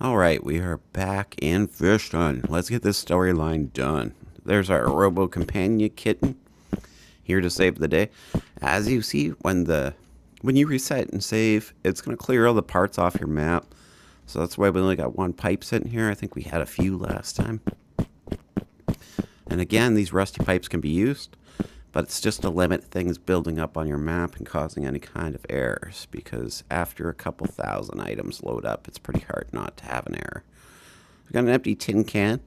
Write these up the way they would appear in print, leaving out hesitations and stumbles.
Alright, we are back in Fishton. Let's get this storyline done. There's our Robo Companion kitten here to save the day. As you see, when you reset and save, it's going to clear all the parts off your map. So that's why we only got one pipe sitting here. I think we had a few last time. And again, these rusty pipes can be used, but it's just to limit things building up on your map and causing any kind of errors, because after a couple thousand items load up, it's pretty hard not to have an error. We've got an empty tin can.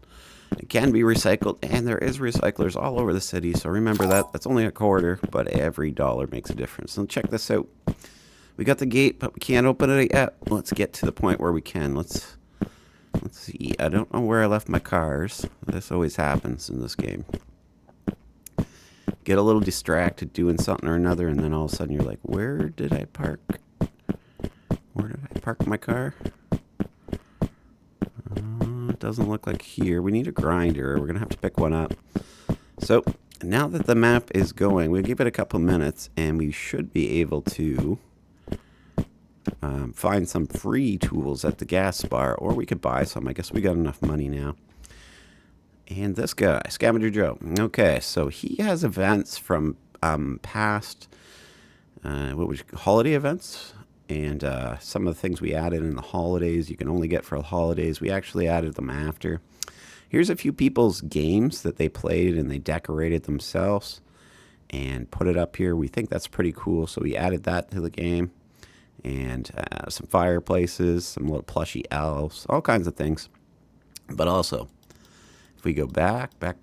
It can be recycled, and there is recyclers all over the city, so remember that. That's only a quarter, but every dollar makes a difference. So check this out. We got the gate, but we can't open it yet. Let's get to the point where we can. Let's see. I don't know where I left my cars. This always happens in this game. Get a little distracted doing something or another, and then all of a sudden you're like, where did I park? Where did I park my car? It doesn't look like here. We need a grinder. We're going to have to pick one up. So now that the map is going, we'll give it a couple minutes, and we should be able to find some free tools at the gas bar, or we could buy some. I guess we got enough money now. And this guy, Scavenger Joe. Okay, so he has events from past holiday events, and some of the things we added in the holidays you can only get for the holidays. We actually added them after. Here's a few people's games that they played and they decorated themselves and put it up here. We think that's pretty cool, so we added that to the game. And some fireplaces, some little plushy elves, all kinds of things. But also, if we go back. Oh,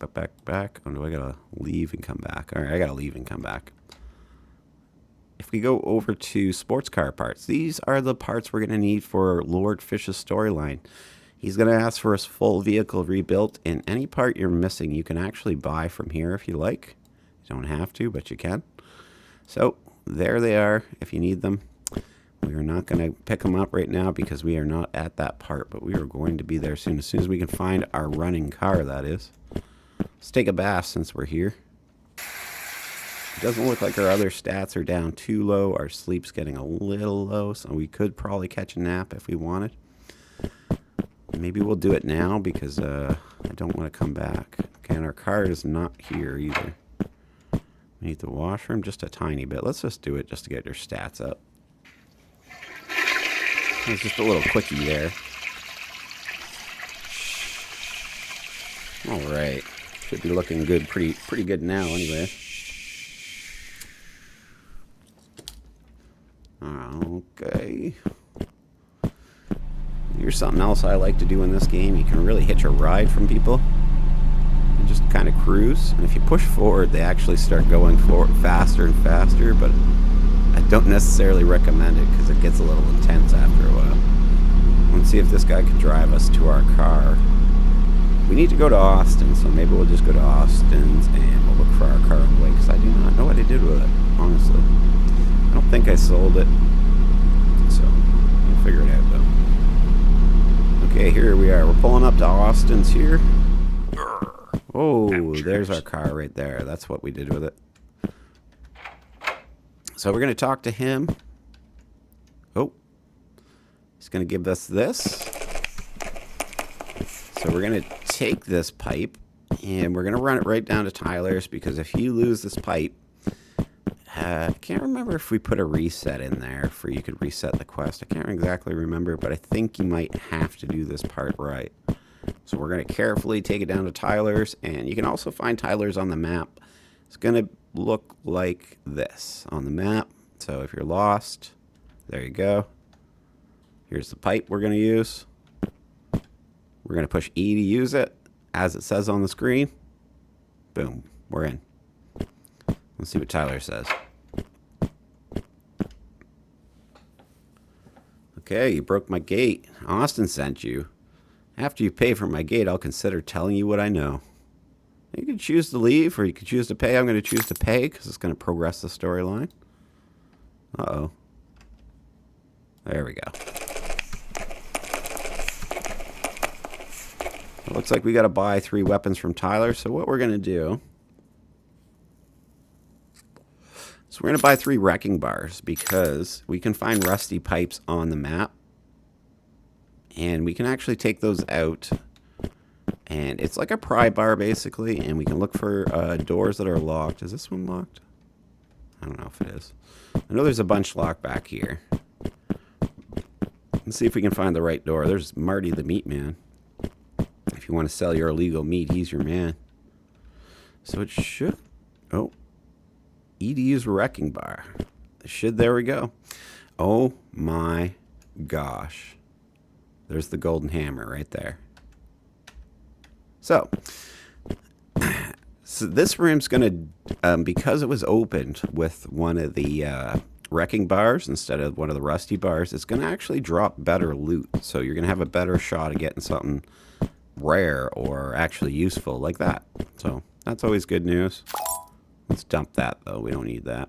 no, I gotta leave and come back. All right, I gotta leave and come back. If we go over to sports car parts, these are the parts we're gonna need for Lord Fish's storyline. He's gonna ask for his full vehicle rebuilt, and any part you're missing, you can actually buy from here if you like. You don't have to, but you can. So there they are. If you need them. We are not going to pick them up right now because we are not at that part, but we are going to be there soon. As soon as we can find our running car, that is. Let's take a bath since we're here. It doesn't look like our other stats are down too low. Our sleep's getting a little low, so we could probably catch a nap if we wanted. Maybe we'll do it now because I don't want to come back. Okay, and our car is not here either. We need the washroom just a tiny bit. Let's just do it just to get your stats up. It's just a little quickie there. All right, should be looking good, pretty good now, anyway. Okay. Here's something else I like to do in this game. You can really hitch a ride from people and just kind of cruise. And if you push forward, they actually start going forward faster and faster, but I don't necessarily recommend it because it gets a little intense after a while. Let's see if this guy can drive us to our car. We need to go to Austin, so maybe we'll just go to Austin's and we'll look for our car on the way, because I do not know what I did with it, honestly. I don't think I sold it, so we'll figure it out though. Okay, here we are. We're pulling up to Austin's here. Oh, there's our car right there. That's what we did with it. So we're going to talk to him. Oh, he's going to give us this. So we're going to take this pipe and we're going to run it right down to Tyler's, because if you lose this pipe, I can't remember if we put a reset in there for you could reset the quest. I can't exactly remember, but I think you might have to do this part right. So we're going to carefully take it down to Tyler's, and you can also find Tyler's on the map. It's going to look like this on the map. So if you're lost, there you go. Here's the pipe we're going to use. We're going to push E to use it, as it says on the screen. Boom, we're in. Let's see what Tyler says. Okay, you broke my gate. Austin sent you. After you pay for my gate, I'll consider telling you what I know. You can choose to leave, or you can choose to pay. I'm going to choose to pay because it's going to progress the storyline. Uh-oh. There we go. It looks like we got to buy 3 weapons from Tyler. So what we're going to do is we're going to buy 3 wrecking bars, because we can find rusty pipes on the map. And we can actually take those out. And it's like a pry bar, basically. And we can look for doors that are locked. Is this one locked? I don't know if it is. I know there's a bunch locked back here. Let's see if we can find the right door. There's Marty the meat man. If you want to sell your illegal meat, he's your man. So it should... Oh. EDU's wrecking bar. There we go. Oh my gosh. There's the golden hammer right there. So this room's going to, because it was opened with one of the wrecking bars instead of one of the rusty bars, it's going to actually drop better loot. So you're going to have a better shot of getting something rare or actually useful like that. So that's always good news. Let's dump that, though. We don't need that.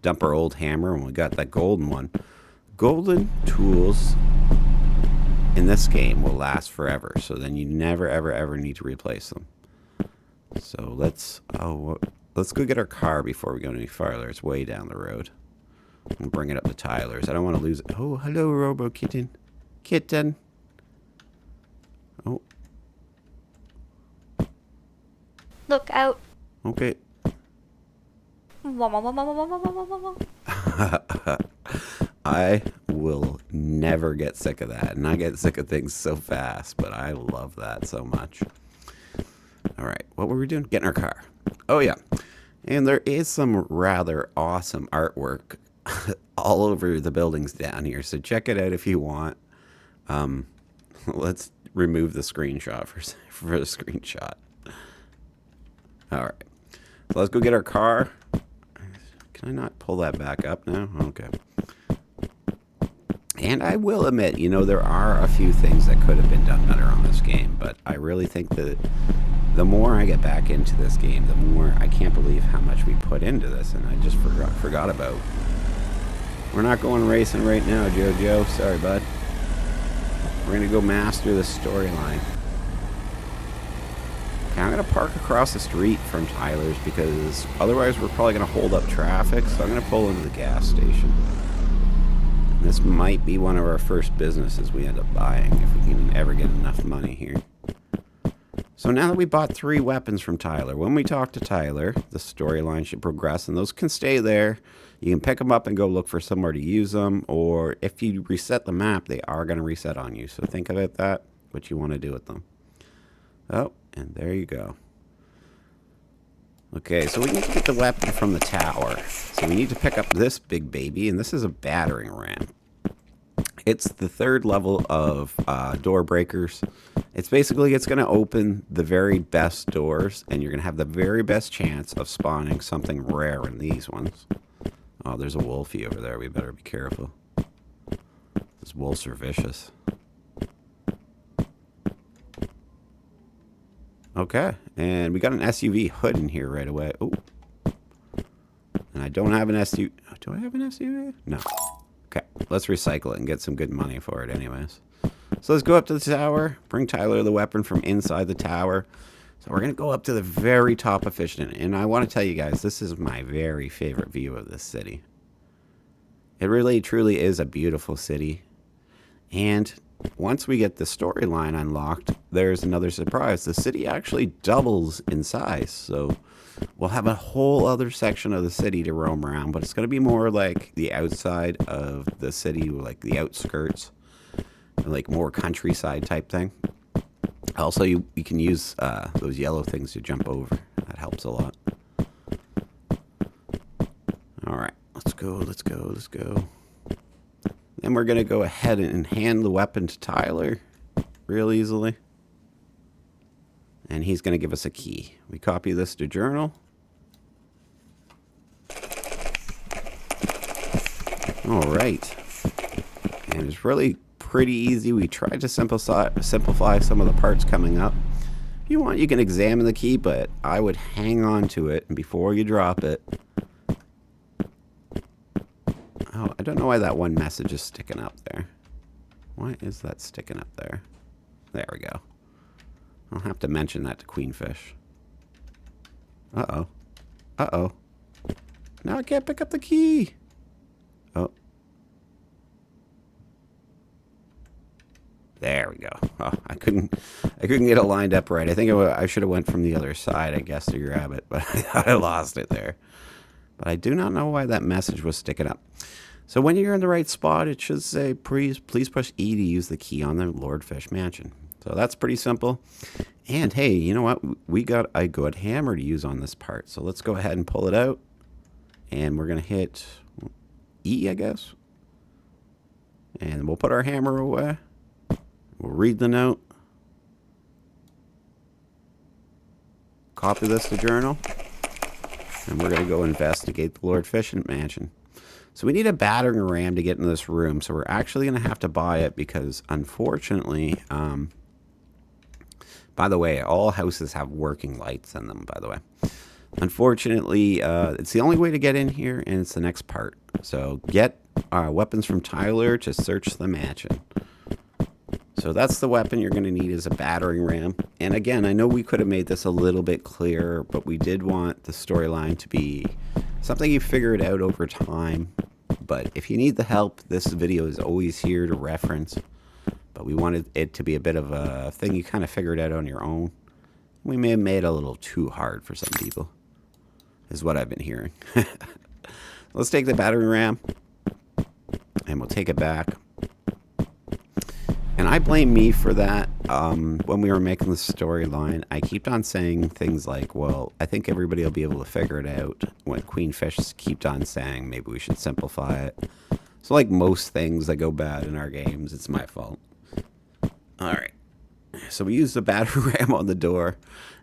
Dump our old hammer, and we got that golden one. Golden tools in this game will last forever, so then you never, ever, ever need to replace them. So let's go get our car before we go any farther. It's way down the road. We'll bring it up to Tyler's. I don't want to lose it. Oh, hello, Robo Kitten. Kitten. Oh. Look out. Okay. I will never get sick of that. And I get sick of things so fast, but I love that so much. All right, what were we doing? Getting our car. Oh, yeah. And there is some rather awesome artwork all over the buildings down here. So check it out if you want. Let's remove the screenshot for the screenshot. All right. So let's go get our car. Can I not pull that back up now? Okay. And I will admit, you know, there are a few things that could have been done better on this game, but I really think that the more I get back into this game, the more I can't believe how much we put into this, and I just forgot about. We're not going racing right now, JoJo. Sorry, bud. We're going to go master the storyline. Okay, I'm going to park across the street from Tyler's because otherwise we're probably going to hold up traffic, so I'm going to pull into the gas station. This might be one of our first businesses we end up buying if we can ever get enough money here. So now that we bought 3 weapons from Tyler, when we talk to Tyler, the storyline should progress, and those can stay there. You can pick them up and go look for somewhere to use them, or if you reset the map, they are going to reset on you. So think about that, what you want to do with them. Oh, and there you go. Okay, so we need to get the weapon from the tower. So we need to pick up this big baby, and this is a battering ram. It's the 3rd level of door breakers. It's going to open the very best doors, and you're going to have the very best chance of spawning something rare in these ones. Oh, there's a wolfie over there. We better be careful. These wolves are vicious. Okay, and we got an SUV hood in here right away. Ooh. And I don't have an SUV. Do I have an SUV? No. Okay, let's recycle it and get some good money for it anyways. So let's go up to the tower, bring Tyler the weapon from inside the tower. So we're going to go up to the very top of Fishton. And I want to tell you guys, this is my very favorite view of this city. It really, truly is a beautiful city. And once we get the storyline unlocked, there's another surprise. The city actually doubles in size. So we'll have a whole other section of the city to roam around, but it's going to be more like the outside of the city, like the outskirts, like more countryside type thing. Also, you can use those yellow things to jump over. That helps a lot. All right, let's go. Then we're going to go ahead and hand the weapon to Tyler real easily. And he's going to give us a key. We copy this to journal. All right. And it's really pretty easy. We tried to simplify some of the parts coming up. If you want, you can examine the key, but I would hang on to it before you drop it. Oh, I don't know why that one message is sticking up there. Why is that sticking up there? There we go. I'll have to mention that to Queenfish. Uh-oh. Uh-oh. Now I can't pick up the key. Oh. There we go. Oh, I couldn't get it lined up right. I think I should have went from the other side, I guess, to grab it, but I lost it there. But I do not know why that message was sticking up. So when you're in the right spot, it should say, please push E to use the key on the Lord Fish Mansion. So that's pretty simple. And hey, you know what? We got a good hammer to use on this part. So let's go ahead and pull it out. And we're going to hit E, I guess. And we'll put our hammer away. We'll read the note. Copy this to journal. And we're going to go investigate the Lord Fishton Mansion. So we need a battering ram to get into this room. So we're actually going to have to buy it because, unfortunately, by the way, all houses have working lights in them, by the way. Unfortunately, it's the only way to get in here, and it's the next part. So get weapons from Tyler to search the mansion. So that's the weapon you're going to need is a battering ram. And again, I know we could have made this a little bit clearer, but we did want the storyline to be something you figure it out over time. But if you need the help, this video is always here to reference. But we wanted it to be a bit of a thing you kind of figured out on your own. We may have made it a little too hard for some people, is what I've been hearing. Let's take the battering ram, and we'll take it back. And I blame me for that. When we were making the storyline, I kept on saying things like, well, I think everybody will be able to figure it out. When Queen Fish kept on saying, maybe we should simplify it. So like most things that go bad in our games, it's my fault. All right. So we used the battery ram on the door.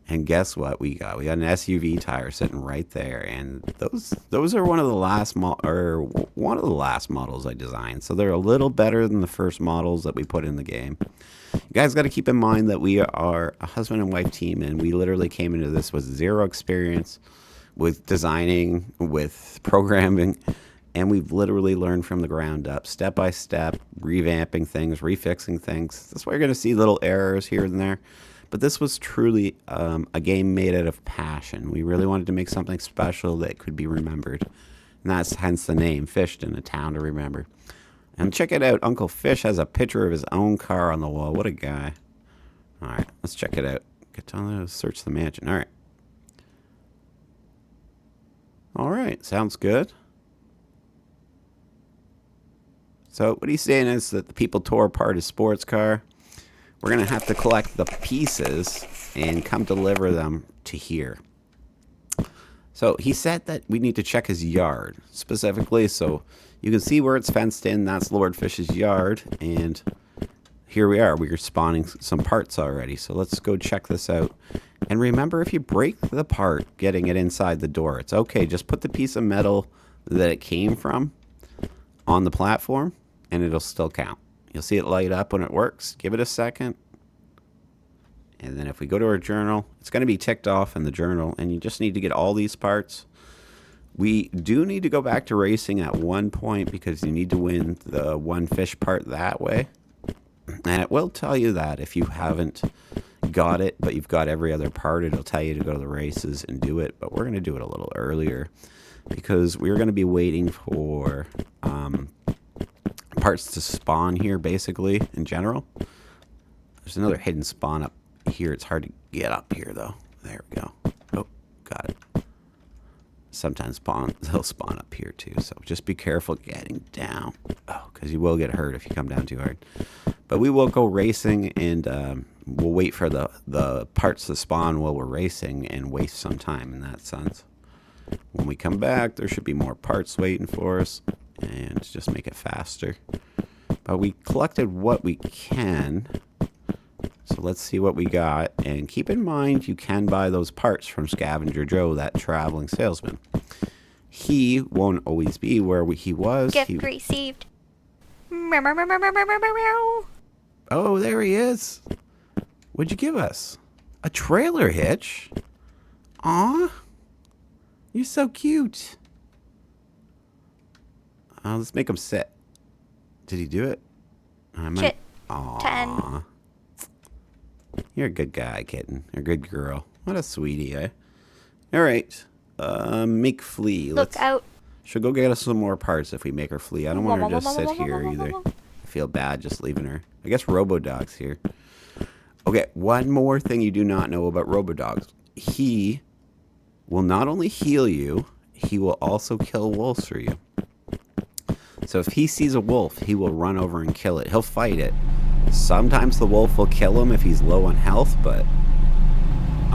And guess what we got? We got an SUV tire sitting right there, and those are one of the last models I designed. So they're a little better than the first models that we put in the game. You guys got to keep in mind that we are a husband and wife team, and we literally came into this with zero experience with designing, with programming, and we've literally learned from the ground up, step by step, revamping things, refixing things. That's why you're going to see little errors here and there. But this was truly a game made out of passion. We really wanted to make something special that could be remembered. And that's hence the name, Fishton, a town to remember. And check it out. Uncle Fish has a picture of his own car on the wall. What a guy. All right, let's check it out. Get down there to search the mansion. All right. All right, sounds good. So what he's saying is that the people tore apart his sports car. We're going to have to collect the pieces and come deliver them to here. So he said that we need to check his yard specifically. So you can see where it's fenced in. That's Lord Fish's yard. And here we are. We're spawning some parts already. So let's go check this out. And remember, if you break the part getting it inside the door, it's okay. Just put the piece of metal that it came from on the platform and it'll still count. You'll see it light up when it works. Give it a second. And then if we go to our journal, it's going to be ticked off in the journal. And you just need to get all these parts. We do need to go back to racing at one point because you need to win the one fish part that way. And it will tell you that if you haven't got it, but you've got every other part, it'll tell you to go to the races and do it. But we're going to do it a little earlier because we're going to be waiting for parts to spawn here, basically, in general. There's another hidden spawn up here. It's hard to get up here, though. There we go. Oh, got it. Sometimes they'll spawn up here, too. So just be careful getting down. Oh, because you will get hurt if you come down too hard. But we will go racing, and we'll wait for the parts to spawn while we're racing and waste some time in that sense. When we come back, there should be more parts waiting for us. And just make it faster. But we collected what we can. So let's see what we got. And keep in mind, you can buy those parts from Scavenger Joe, that traveling salesman. He won't always be where he was. Gift received. Meow, meow, meow, meow, meow, meow, meow, meow. Oh, there he is. What'd you give us? A trailer hitch? Aw. You're so cute. Let's make him sit. Did he do it? Chit. Aww. 10. You're a good guy, kitten. You're a good girl. What a sweetie, eh? All right. Make Flea. Look out. She'll go get us some more parts if we make her flee. I don't want her to sit here either. feel bad just leaving her. I guess Robodog's here. Okay, one more thing you do not know about Robodogs. He will not only heal you, he will also kill wolves for you. So if he sees a wolf, he will run over and kill it. He'll fight it. Sometimes the wolf will kill him if he's low on health, but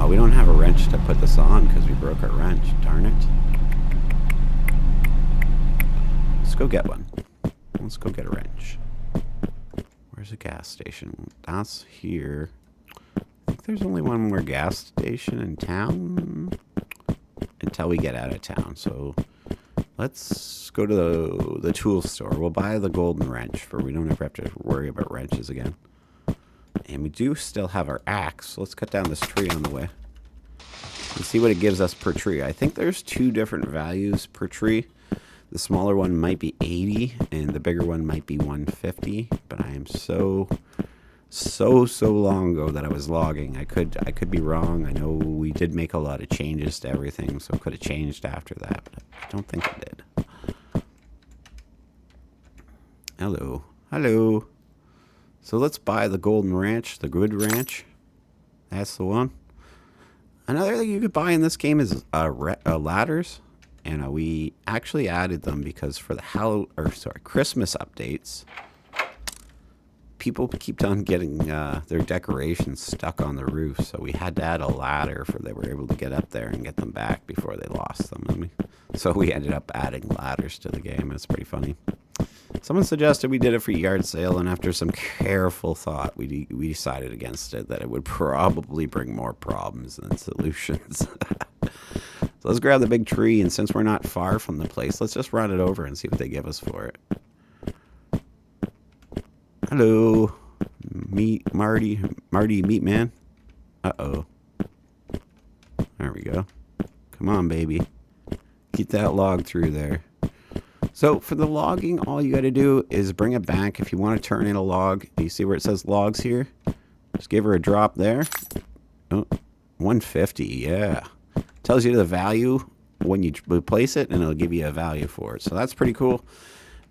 we don't have a wrench to put this on because we broke our wrench. Darn it. Let's go get one. Let's go get a wrench. Where's a gas station? That's here. I think there's only one more gas station in town until we get out of town. So let's go to the tool store. We'll buy the golden wrench for we don't ever have to worry about wrenches again. And we do still have our axe. So let's cut down this tree on the way. Let's see what it gives us per tree. I think there's 2 different values per tree. The smaller one might be 80 and the bigger one might be 150. But I am so long ago that I was logging. I could be wrong. I know we did make a lot of changes to everything, so it could have changed after that, but I don't think it did. Hello. Hello. So let's buy the golden ranch, the good ranch. That's the one. Another thing you could buy in this game is ladders, and we actually added them because for the Christmas updates, people keep on getting their decorations stuck on the roof, so we had to add a ladder for they were able to get up there and get them back before they lost them. So we ended up adding ladders to the game. It's pretty funny. Someone suggested we did it for yard sale, and after some careful thought, we decided against it, that it would probably bring more problems than solutions. So let's grab the big tree, and since we're not far from the place, let's just run it over and see what they give us for it. Hello, Marty, meat man. Uh-oh. There we go. Come on, baby. Get that log through there. So for the logging, all you got to do is bring it back. If you want to turn in a log, you see where it says logs here? Just give her a drop there. Oh, 150, yeah. Tells you the value when you replace it, and it'll give you a value for it. So that's pretty cool.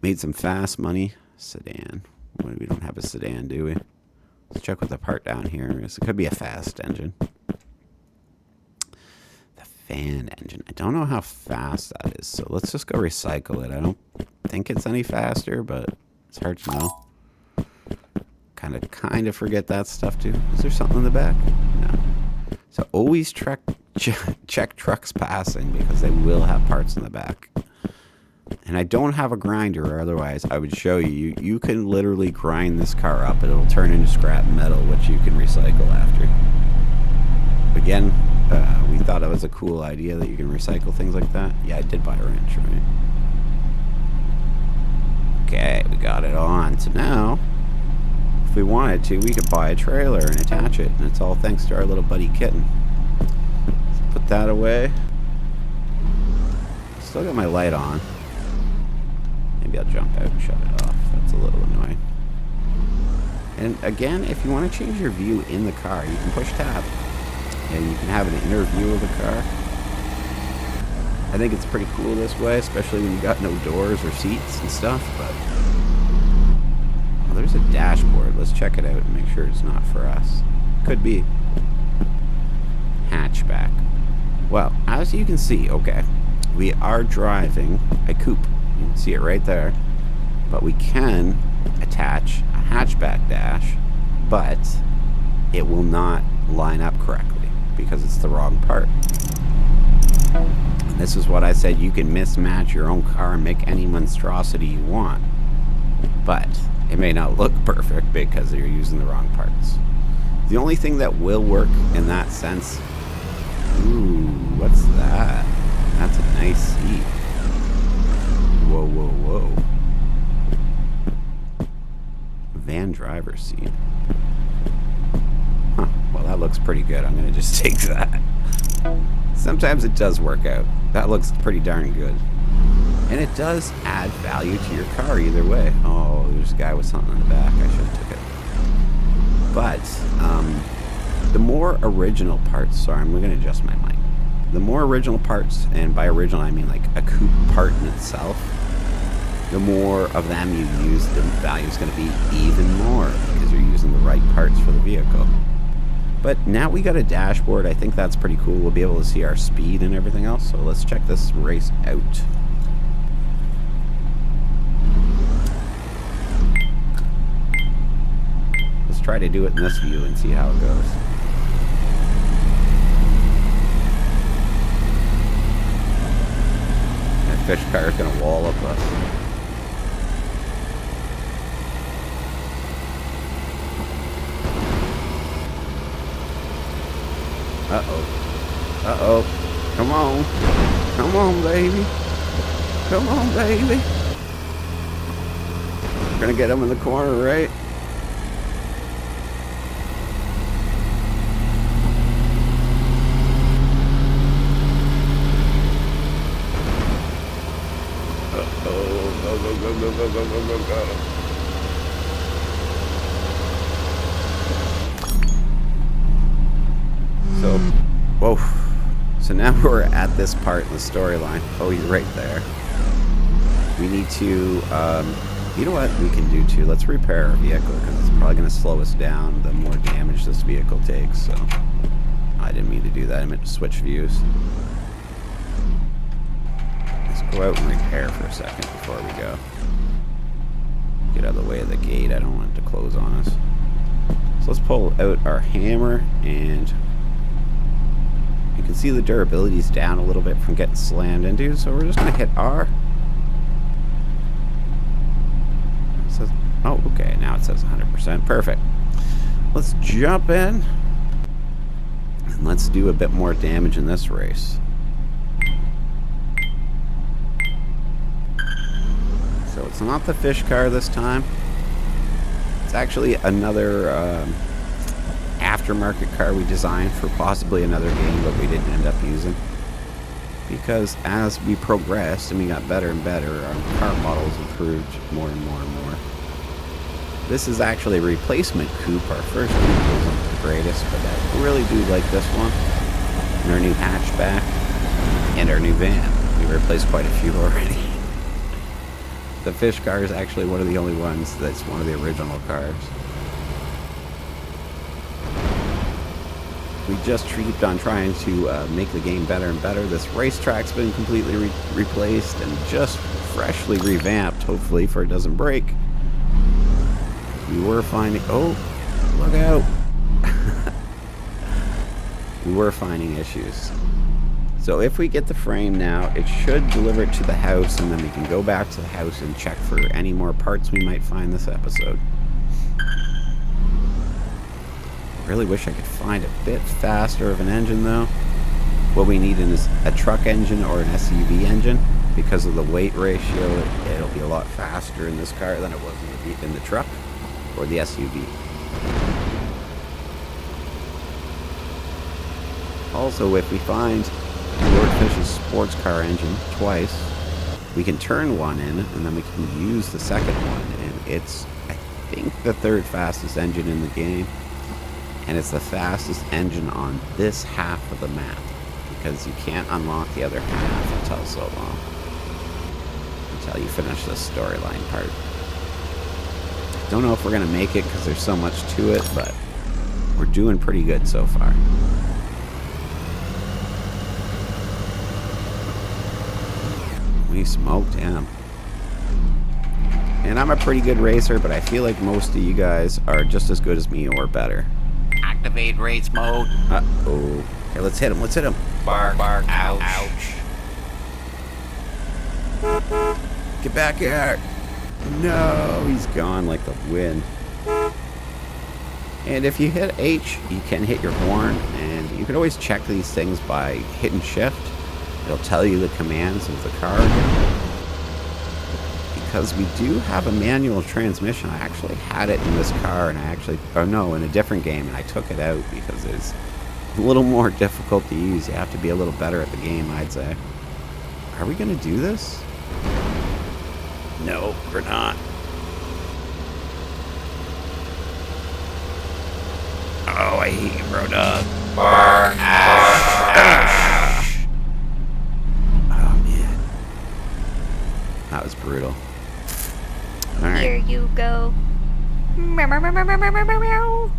Made some fast money. Sedan. We don't have a sedan, do we? Let's check what the part down here is. It could be a fast engine. The fan engine. I don't know how fast that is, so let's just go recycle it. I don't think it's any faster, but it's hard to know. Kind of forget that stuff too. Is there something in the back? No. So always check trucks passing because they will have parts in the back. And I don't have a grinder, or otherwise I would show you. You can literally grind this car up and it'll turn into scrap metal, which you can recycle after. Again, we thought it was a cool idea that you can recycle things like that. Yeah, I did buy a wrench, right? Okay, we got it on. So now, if we wanted to, we could buy a trailer and attach it. And it's all thanks to our little buddy Kitten. Let's put that away. Still got my light on. Maybe I'll jump out and shut it off. That's a little annoying. And again, if you want to change your view in the car, you can push tab. And you can have an inner view of the car. I think it's pretty cool this way, especially when you got no doors or seats and stuff. But oh, there's a dashboard. Let's check it out and make sure it's not for us. Could be. Hatchback. Well, as you can see, okay, we are driving a coupe. You can see it right there. But we can attach a hatchback dash, but it will not line up correctly because it's the wrong part. And this is what I said, you can mismatch your own car and make any monstrosity you want, but it may not look perfect because you're using the wrong parts. The only thing that will work in that sense, ooh, what's that? That's a nice seat. Whoa, whoa, whoa. Van driver seat. Huh, well that looks pretty good. I'm gonna just take that. Sometimes it does work out. That looks pretty darn good. And it does add value to your car either way. Oh, there's a guy with something in the back. I should have took it. But, the more original parts, sorry, I'm gonna adjust my mic. The more original parts, and by original I mean like a coupe part in itself, the more of them you use, the value is going to be even more because you're using the right parts for the vehicle. But now we got a dashboard. I think that's pretty cool. We'll be able to see our speed and everything else. So let's check this race out. Let's try to do it in this view and see how it goes. That fish car is going to wallop us. Uh-oh. Uh-oh. Come on. Come on, baby. Come on, baby. We're going to get him in the corner, right? Uh-oh. Go, go, go, go, go, go, go, go, go. So, whoa. So now we're at this part in the storyline. Oh, he's right there. We need to, you know what we can do too? Let's repair our vehicle because it's probably going to slow us down the more damage this vehicle takes. So, I didn't mean to do that. I meant to switch views. Let's go out and repair for a second before we go. Get out of the way of the gate. I don't want it to close on us. So let's pull out our hammer, and you can see the durability is down a little bit from getting slammed into, so we're just going to hit R. It says, oh, okay, now it says 100%. Perfect. Let's jump in, and let's do a bit more damage in this race. So it's not the fish car this time. It's actually another aftermarket car we designed for possibly another game, but we didn't end up using. Because as we progressed and we got better and better, our car models improved more and more and more. This is actually a replacement coupe. Our first coupe wasn't the greatest, but I really do like this one. And our new hatchback and our new van. We replaced quite a few already. The fish car is actually one of the only ones that's one of the original cars. We just keep on trying to make the game better and better. This racetrack's been completely replaced and just freshly revamped, hopefully, for it doesn't break. We were finding... Oh, look out! We were finding issues. So if we get the frame now, it should deliver it to the house, and then we can go back to the house and check for any more parts we might find this episode. Really wish I could find a bit faster of an engine though. What we need is a truck engine or an SUV engine. Because of the weight ratio, it'll be a lot faster in this car than it was in the truck or the SUV. Also, if we find Lord Fish's sports car engine twice, we can turn one in and then we can use the second one. And it's, I think, the third fastest engine in the game. And it's the fastest engine on this half of the map, because you can't unlock the other half until so long. Until you finish the storyline part. Don't know if we're going to make it because there's so much to it, but we're doing pretty good so far. We smoked him. And I'm a pretty good racer, but I feel like most of you guys are just as good as me or better. Activate race mode. Uh-oh. Okay, let's hit him. Let's hit him. Bark, bark, ouch. Get back here. No, he's gone like the wind. And if you hit H, you can hit your horn, and you can always check these things by hitting shift. It'll tell you the commands of the car. Because we do have a manual transmission. I actually had it in this car, and in a different game, and I took it out because it's a little more difficult to use. You have to be a little better at the game, I'd say. Are we going to do this? No, we're not. Oh, I hate you, bro, dog. Bark, ouch. Oh, man. That was brutal. Meow. Meow, meow, meow, meow, meow, meow, meow, meow.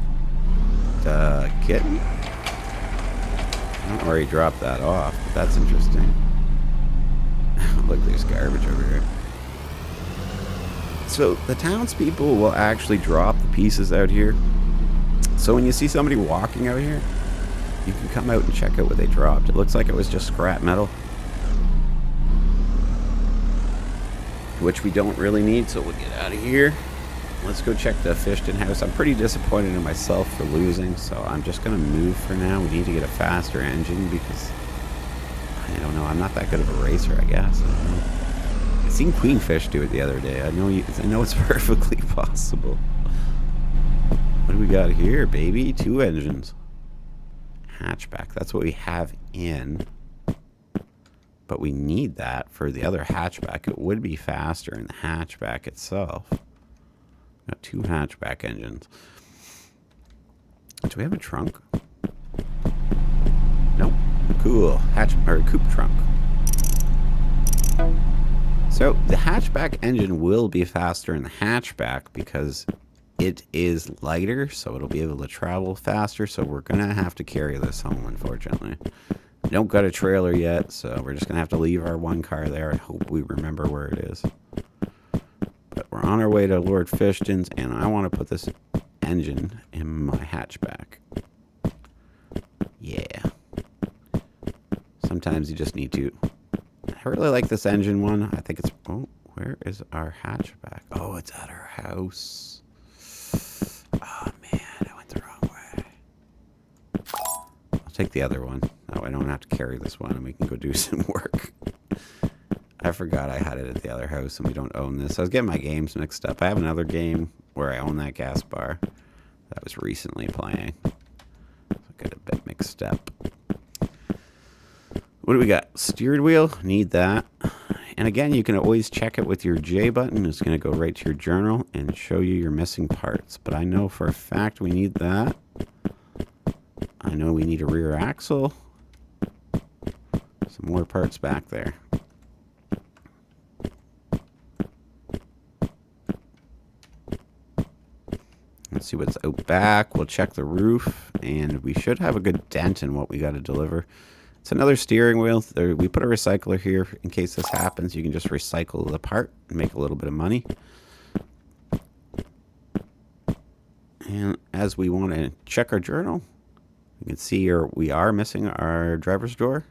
Kitten? I don't know where he dropped that off, but that's interesting. Look, there's garbage over here. So the townspeople will actually drop the pieces out here. So when you see somebody walking out here, you can come out and check out what they dropped. It looks like it was just scrap metal, which we don't really need, so we'll get out of here. Let's go check the Fishton house. I'm pretty disappointed in myself for losing, so I'm just going to move for now. We need to get a faster engine because, I don't know, I'm not that good of a racer, I guess. I don't know. I seen Queenfish do it the other day. I know it's perfectly possible. What do we got here, baby? 2 engines. Hatchback. That's what we have in. But we need that for the other hatchback. It would be faster in the hatchback itself. Got 2 hatchback engines. Do we have a trunk? Nope. Cool. Coupe trunk. So the hatchback engine will be faster in the hatchback because it is lighter, so it'll be able to travel faster. So we're gonna have to carry this home, unfortunately. We don't got a trailer yet, so we're just gonna have to leave our one car there and hope we remember where it is. But we're on our way to Lord Fishton's, and I want to put this engine in my hatchback. Yeah. Sometimes you just need to. I really like this engine one. I think it's... Oh, where is our hatchback? Oh, it's at our house. Oh, man, I went the wrong way. I'll take the other one. That way I don't have to carry this one, and we can go do some work. I forgot I had it at the other house, and we don't own this. I was getting my games mixed up. I have another game where I own that gas bar that I was recently playing. So I got a bit mixed up. What do we got? Steered wheel. Need that. And again, you can always check it with your J button. It's going to go right to your journal and show you your missing parts. But I know for a fact we need that. I know we need a rear axle. Some more parts back there. Let's see what's out back. We'll check the roof, and we should have a good dent in what we got to deliver. It's another steering wheel. We put a recycler here in case this happens. You can just recycle the part and make a little bit of money. And as we want to check our journal, you can see here we are missing our driver's door.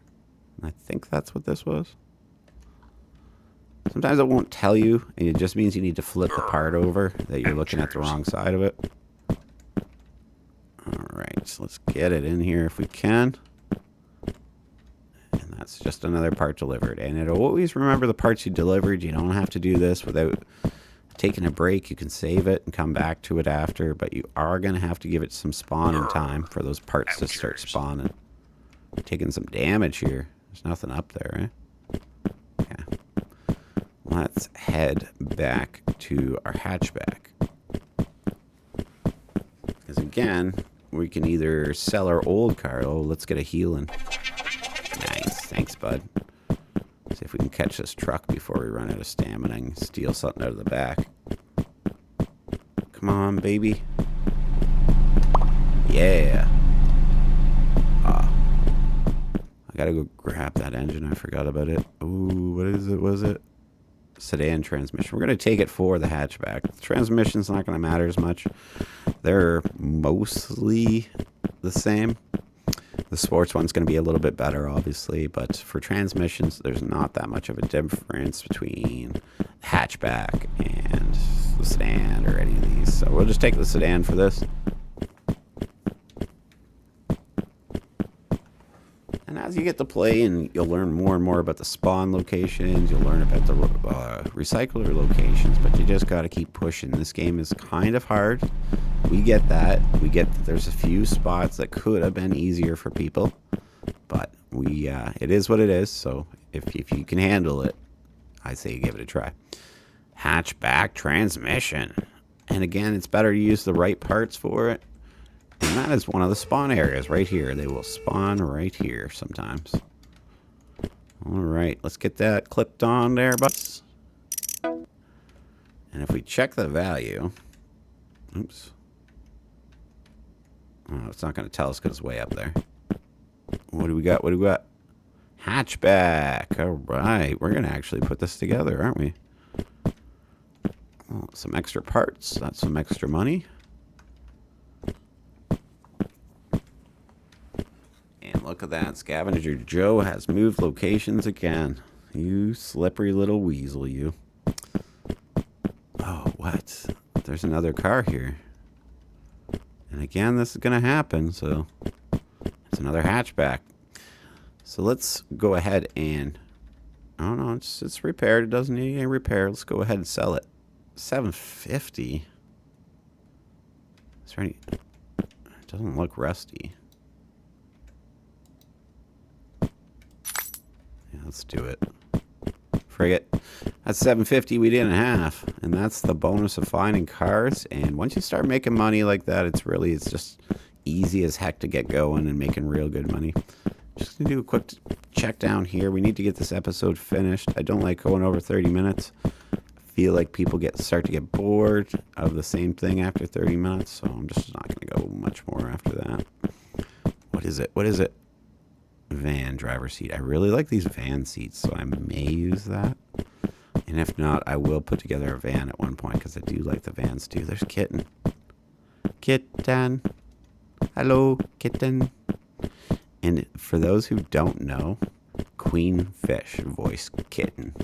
I think that's what this was. Sometimes it won't tell you, and it just means you need to flip the part over, that you're looking at the wrong side of it. Alright, so let's get it in here if we can. And that's just another part delivered. And it'll always remember the parts you delivered. You don't have to do this without taking a break. You can save it and come back to it after, but you are going to have to give it some spawning time for those parts to start spawning. Taking some damage here. There's nothing up there, eh? Yeah. Let's head back to our hatchback. Because again, we can either sell our old car. Oh, let's get a healing. Nice. Thanks, bud. See if we can catch this truck before we run out of stamina and steal something out of the back. Come on, baby. Yeah. I gotta go grab that engine. I forgot about it. Ooh, what is it? Was it? Sedan transmission. We're going to take it for the hatchback. The transmission's not going to matter as much. They're mostly the same. The sports one's going to be a little bit better, obviously, but for transmissions, there's not that much of a difference between hatchback and the sedan or any of these. So we'll just take the sedan for this. And as you get to play, and you'll learn more and more about the spawn locations, you'll learn about the recycler locations, but you just got to keep pushing. This game is kind of hard. We get that. We get that there's a few spots that could have been easier for people, but it is what it is. So if you can handle it, I say you give it a try. Hatchback transmission. And again, it's better to use the right parts for it. And that is one of the spawn areas right here. They will spawn right here sometimes. Alright, let's get that clipped on there, buddies. And if we check the value, oops. Oh, it's not going to tell us because it's way up there. What do we got? What do we got? Hatchback. All right. We're going to actually put this together, aren't we? Oh, some extra parts. That's some extra money. And look at that. Scavenger Joe has moved locations again. You slippery little weasel, you. Oh, what? There's another car here. And again, this is going to happen, so it's another hatchback. So let's go ahead and, oh no, it's repaired. It doesn't need any repair. Let's go ahead and sell it. $750. Is there any, it doesn't look rusty. Yeah, let's do it. Frig it. That's $750 we didn't have, and that's the bonus of finding cars. And once you start making money like that, it's just easy as heck to get going and making real good money. Just gonna do a quick check down here. We need to get this episode finished. I don't like going over 30 minutes. I feel like people start to get bored of the same thing after 30 minutes, so I'm just not gonna go much more after that. What is it? What is it? Van driver seat. I really like these van seats, so I may use that. And if not, I will put together a van at one point because I do like the vans too. There's Kitten. Kitten. Hello, Kitten. And for those who don't know, Queen Fish voiced Kitten.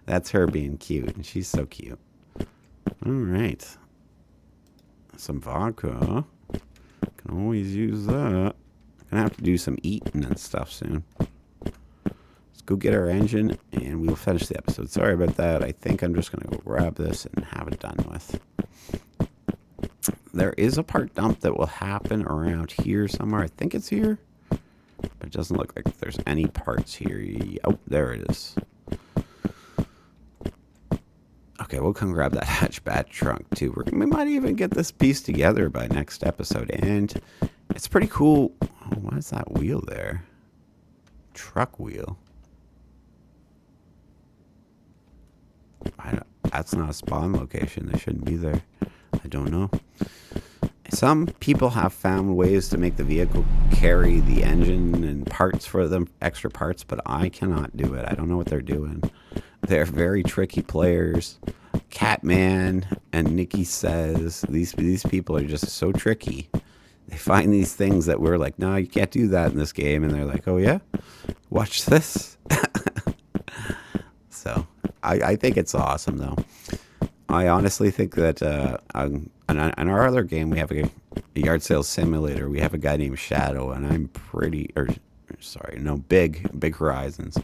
That's her being cute, and she's so cute. All right. Some vodka. Can always use that. Gonna have to do some eating and stuff soon. Let's go get our engine and we'll finish the episode. Sorry about that. I think I'm just gonna go grab this and have it done with. There is a part dump that will happen around here somewhere. I think it's here, but it doesn't look like there's any parts here. Oh, there it is. Okay, we'll come grab that hatchback trunk too. We might even get this piece together by next episode, and it's pretty cool. Oh, what is that wheel there? Truck wheel. That's not a spawn location. They shouldn't be there. I don't know. Some people have found ways to make the vehicle carry the engine and parts for them, extra parts, but I cannot do it. I don't know what they're doing. They're very tricky players. Catman and Nikki Says, these people are just so tricky. They find these things that we're like, no, you can't do that in this game. And they're like, oh, yeah? Watch this. So I think it's awesome, though. I honestly think that in our other game, we have a yard sales simulator. We have a guy named Shadow, and Big Horizons.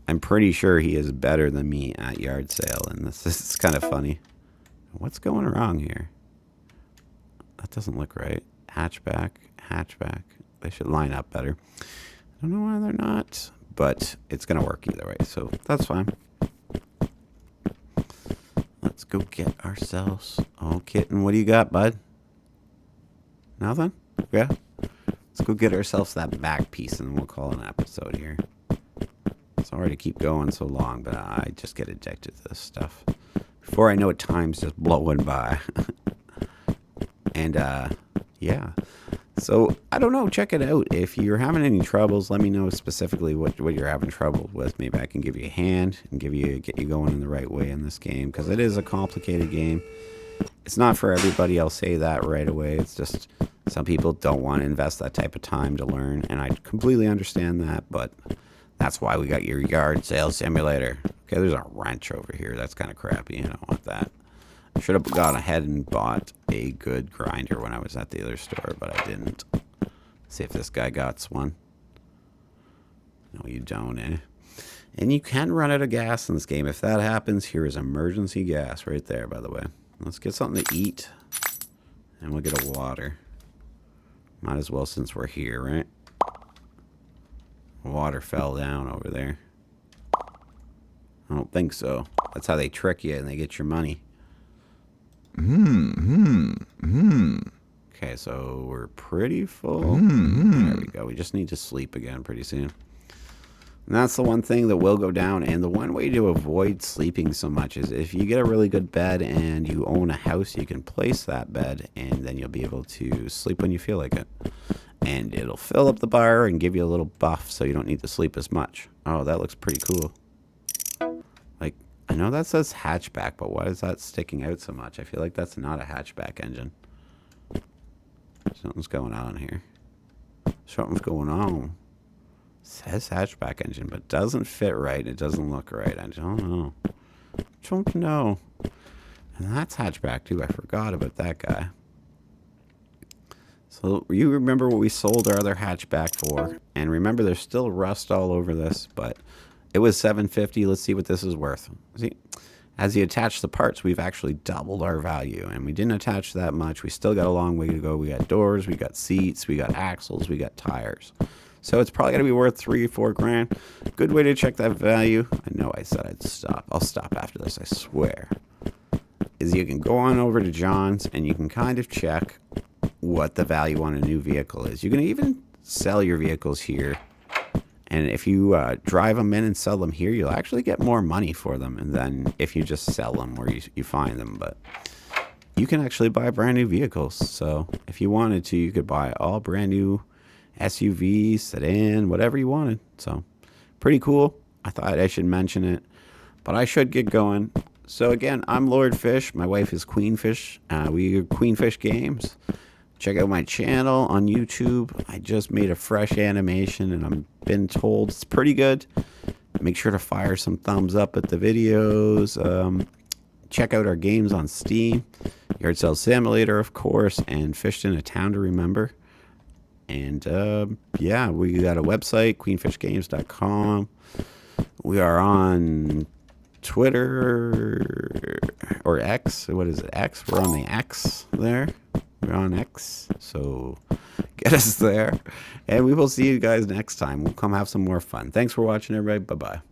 I'm pretty sure he is better than me at yard sale, and this is kind of funny. What's going wrong here? That doesn't look right. Hatchback. They should line up better. I don't know why they're not, but it's going to work either way, so that's fine. Let's go get ourselves... Oh, Kitten, what do you got, bud? Nothing? Yeah? Let's go get ourselves that back piece, and then we'll call it an episode here. Sorry to keep going so long, but I just get addicted to this stuff. Before I know it, time's just blowing by. And, yeah. So, I don't know. Check it out. If you're having any troubles, let me know specifically what you're having trouble with. Maybe I can give you a hand and get you going in the right way in this game, because it is a complicated game. It's not for everybody, I'll say that right away. It's just some people don't want to invest that type of time to learn, and I completely understand that, but that's why we got your yard sales simulator. Okay, there's a wrench over here. That's kind of crappy. I don't want that. I should have gone ahead and bought a good grinder when I was at the other store, but I didn't. See if this guy got one. No, you don't, eh? And you can run out of gas in this game. If that happens, here is emergency gas right there, by the way. Let's get something to eat, and we'll get a water. Might as well since we're here, right? Water fell down over there. I don't think so. That's how they trick you and they get your money. Okay, so we're pretty full. There we go. We just need to sleep again pretty soon. And that's the one thing that will go down. And the one way to avoid sleeping so much is if you get a really good bed and you own a house, you can place that bed and then you'll be able to sleep when you feel like it. And it'll fill up the bar and give you a little buff so you don't need to sleep as much. Oh, that looks pretty cool. Like, I know that says hatchback, but why is that sticking out so much? I feel like that's not a hatchback engine. Something's going on here. Something's going on. Says hatchback engine, but doesn't fit right. It doesn't look right. I don't know. Don't know. And that's hatchback too. I forgot about that guy. So you remember what we sold our other hatchback for? And remember, there's still rust all over this, but it was $750. Let's see what this is worth. See, as you attach the parts, we've actually doubled our value, and we didn't attach that much. We still got a long way to go. We got doors, we got seats, we got axles, we got tires. So it's probably going to be worth $3 or $4 grand. Good way to check that value. I know I said I'd stop. I'll stop after this, I swear. Is you can go on over to John's and you can kind of check what the value on a new vehicle is. You can even sell your vehicles here. And if you drive them in and sell them here, you'll actually get more money for them than if you just sell them where you find them. But you can actually buy brand new vehicles. So if you wanted to, you could buy all brand new SUV, sedan, whatever you wanted. So pretty cool. I thought I should mention it, but I should get going. So again, I'm Lord Fish. My wife is Queen Fish. We are Queen Fish Games. Check out my channel on YouTube. I just made a fresh animation and I've been told it's pretty good. Make sure to fire some thumbs up at the videos. Check out our games on Steam. Yard Sale Simulator, of course, and Fishton, A Town to Remember. And yeah, we got a website, queenfishgames.com. We are on Twitter or X. What is it? X. We're on the X there. We're on X. So get us there. And we will see you guys next time. We'll come have some more fun. Thanks for watching, everybody. Bye-bye.